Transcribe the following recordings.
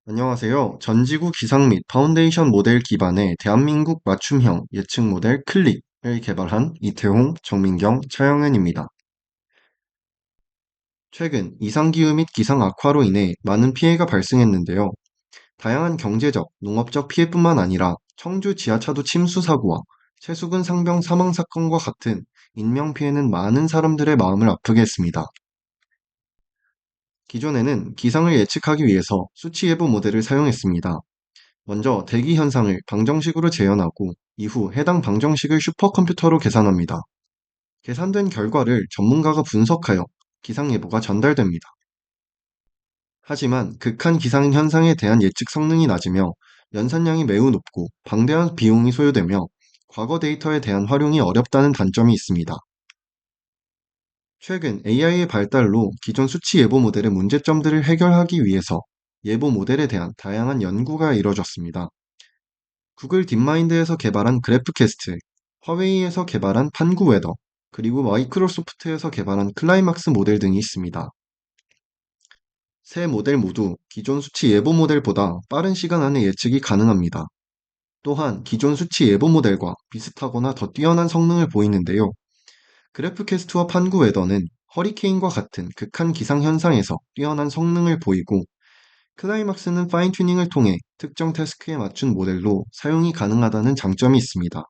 안녕하세요. 전지구 기상 및 파운데이션 모델 기반의 대한민국 맞춤형 예측 모델 클릭을 개발한 이태홍, 정민경, 차영은입니다. 최근 이상기후 및 기상 악화로 인해 많은 피해가 발생했는데요. 다양한 경제적, 농업적 피해뿐만 아니라 청주 지하차도 침수 사고와 최수근 상병 사망 사건과 같은 인명 피해는 많은 사람들의 마음을 아프게 했습니다. 기존에는 기상을 예측하기 위해서 수치 예보 모델을 사용했습니다. 먼저 대기 현상을 방정식으로 재현하고 이후 해당 방정식을 슈퍼컴퓨터로 계산합니다. 계산된 결과를 전문가가 분석하여 기상 예보가 전달됩니다. 하지만 극한 기상 현상에 대한 예측 성능이 낮으며 연산량이 매우 높고 방대한 비용이 소요되며 과거 데이터에 대한 활용이 어렵다는 단점이 있습니다. 최근 AI의 발달로 기존 수치 예보 모델의 문제점들을 해결하기 위해서 예보 모델에 대한 다양한 연구가 이뤄졌습니다. 구글 딥마인드에서 개발한 그래프캐스트, 화웨이에서 개발한 판구웨더, 그리고 마이크로소프트에서 개발한 클라이막스 모델 등이 있습니다. 세 모델 모두 기존 수치 예보 모델보다 빠른 시간 안에 예측이 가능합니다. 또한 기존 수치 예보 모델과 비슷하거나 더 뛰어난 성능을 보이는데요. 그래프캐스트와 판구웨더는 허리케인과 같은 극한 기상 현상에서 뛰어난 성능을 보이고, 클라이막스는 파인 튜닝을 통해 특정 태스크에 맞춘 모델로 사용이 가능하다는 장점이 있습니다.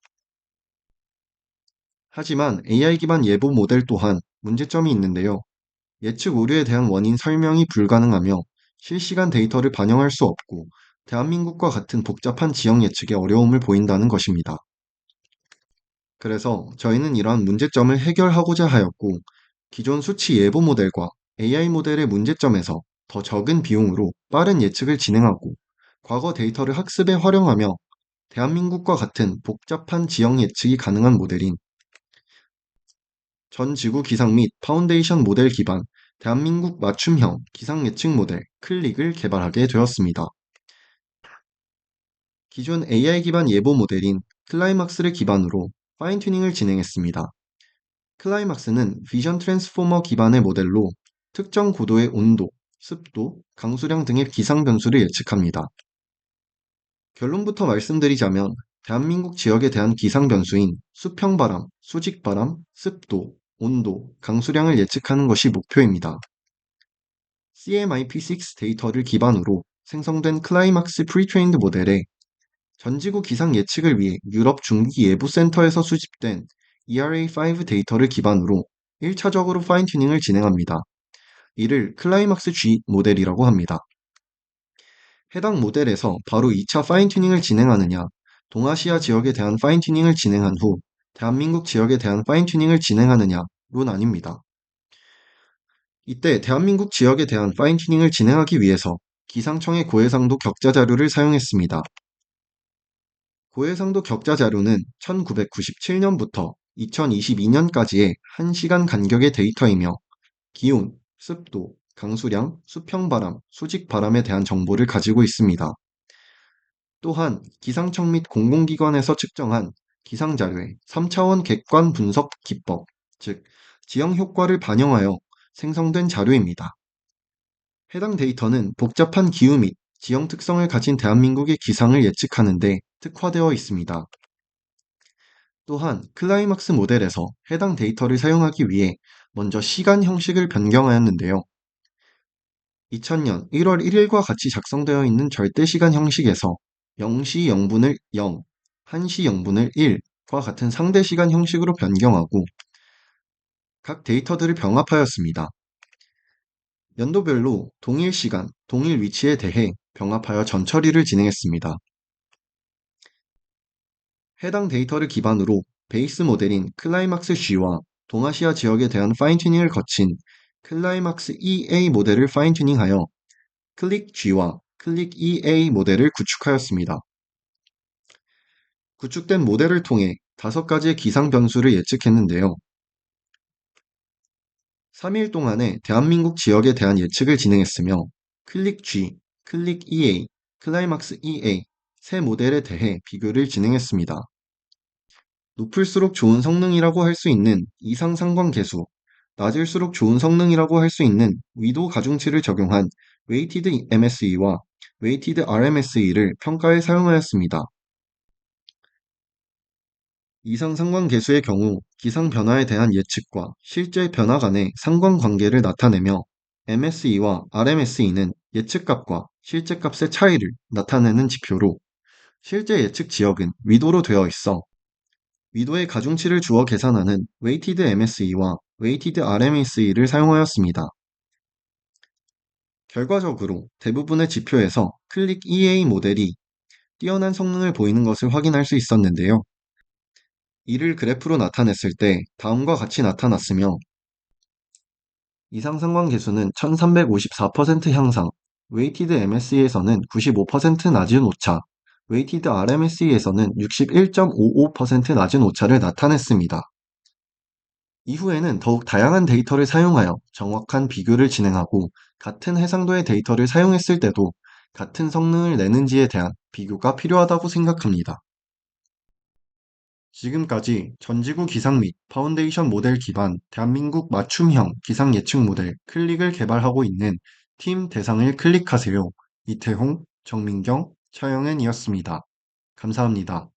하지만 AI 기반 예보 모델 또한 문제점이 있는데요. 예측 오류에 대한 원인 설명이 불가능하며 실시간 데이터를 반영할 수 없고 대한민국과 같은 복잡한 지역 예측에 어려움을 보인다는 것입니다. 그래서 저희는 이러한 문제점을 해결하고자 하였고, 기존 수치 예보 모델과 AI 모델의 문제점에서 더 적은 비용으로 빠른 예측을 진행하고 과거 데이터를 학습에 활용하며 대한민국과 같은 복잡한 지역 예측이 가능한 모델인 전 지구 기상 및 파운데이션 모델 기반 대한민국 맞춤형 기상 예측 모델 클릭을 개발하게 되었습니다. 기존 AI 기반 예보 모델인 클라이막스를 기반으로 파인 튜닝을 진행했습니다. 클라이막스는 비전 트랜스포머 기반의 모델로 특정 고도의 온도, 습도, 강수량 등의 기상 변수를 예측합니다. 결론부터 말씀드리자면 대한민국 지역에 대한 기상 변수인 수평바람, 수직바람, 습도, 온도, 강수량을 예측하는 것이 목표입니다. CMIP6 데이터를 기반으로 생성된 클라이막스 프리트레인드 모델에 전지구 기상 예측을 위해 유럽 중기예보센터에서 수집된 ERA5 데이터를 기반으로 1차적으로 파인 튜닝을 진행합니다. 이를 클라이막스 G 모델이라고 합니다. 해당 모델에서 바로 2차 파인 튜닝을 진행하느냐, 동아시아 지역에 대한 파인 튜닝을 진행한 후 대한민국 지역에 대한 파인 튜닝을 진행하느냐로 나뉩니다. 이때 대한민국 지역에 대한 파인 튜닝을 진행하기 위해서 기상청의 고해상도 격자 자료를 사용했습니다. 고해상도 격자 자료는 1997년부터 2022년까지의 1시간 간격의 데이터이며 기온, 습도, 강수량, 수평바람, 수직바람에 대한 정보를 가지고 있습니다. 또한 기상청 및 공공기관에서 측정한 기상자료의 3차원 객관 분석 기법, 즉 지형 효과를 반영하여 생성된 자료입니다. 해당 데이터는 복잡한 기후 및 지형 특성을 가진 대한민국의 기상을 예측하는 데 특화되어 있습니다. 또한 클라이막스 모델에서 해당 데이터를 사용하기 위해 먼저 시간 형식을 변경하였는데요. 2000년 1월 1일과 같이 작성되어 있는 절대시간 형식에서 0시 0분을 0, 1시 0분을 1과 같은 상대시간 형식으로 변경하고 각 데이터들을 병합하였습니다. 연도별로 동일 시간, 동일 위치에 대해 병합하여 전처리를 진행했습니다. 해당 데이터를 기반으로 베이스 모델인 클라이막스 G와 동아시아 지역에 대한 파인 튜닝을 거친 클라이막스 EA 모델을 파인 튜닝하여 클릭 G와 클릭 EA 모델을 구축하였습니다. 구축된 모델을 통해 5가지의 기상 변수를 예측했는데요. 3일 동안에 대한민국 지역에 대한 예측을 진행했으며 클릭 G, 클릭 EA, 클라이막스 EA 세 모델에 대해 비교를 진행했습니다. 높을수록 좋은 성능이라고 할 수 있는 이상 상관계수, 낮을수록 좋은 성능이라고 할 수 있는 위도 가중치를 적용한 웨이티드 MSE와 Weighted RMSE를 평가에 사용하였습니다. 이상 상관계수의 경우 기상 변화에 대한 예측과 실제 변화 간의 상관관계를 나타내며 MSE와 RMSE는 예측값과 실제값의 차이를 나타내는 지표로 실제 예측 지역은 위도로 되어 있어 위도의 가중치를 주어 계산하는 Weighted MSE와 Weighted RMSE를 사용하였습니다. 결과적으로 대부분의 지표에서 클릭 EA 모델이 뛰어난 성능을 보이는 것을 확인할 수 있었는데요. 이를 그래프로 나타냈을 때 다음과 같이 나타났으며 이상 상관계수는 1354% 향상, 웨이티드 MSE에서는 95% 낮은 오차, 웨이티드 RMSE에서는 61.55% 낮은 오차를 나타냈습니다. 이후에는 더욱 다양한 데이터를 사용하여 정확한 비교를 진행하고 같은 해상도의 데이터를 사용했을 때도 같은 성능을 내는지에 대한 비교가 필요하다고 생각합니다. 지금까지 전지구 기상 및 파운데이션 모델 기반 대한민국 맞춤형 기상 예측 모델 클릭을 개발하고 있는 팀 대상을 클릭하세요. 이태홍, 정민경, 차영은이었습니다. 감사합니다.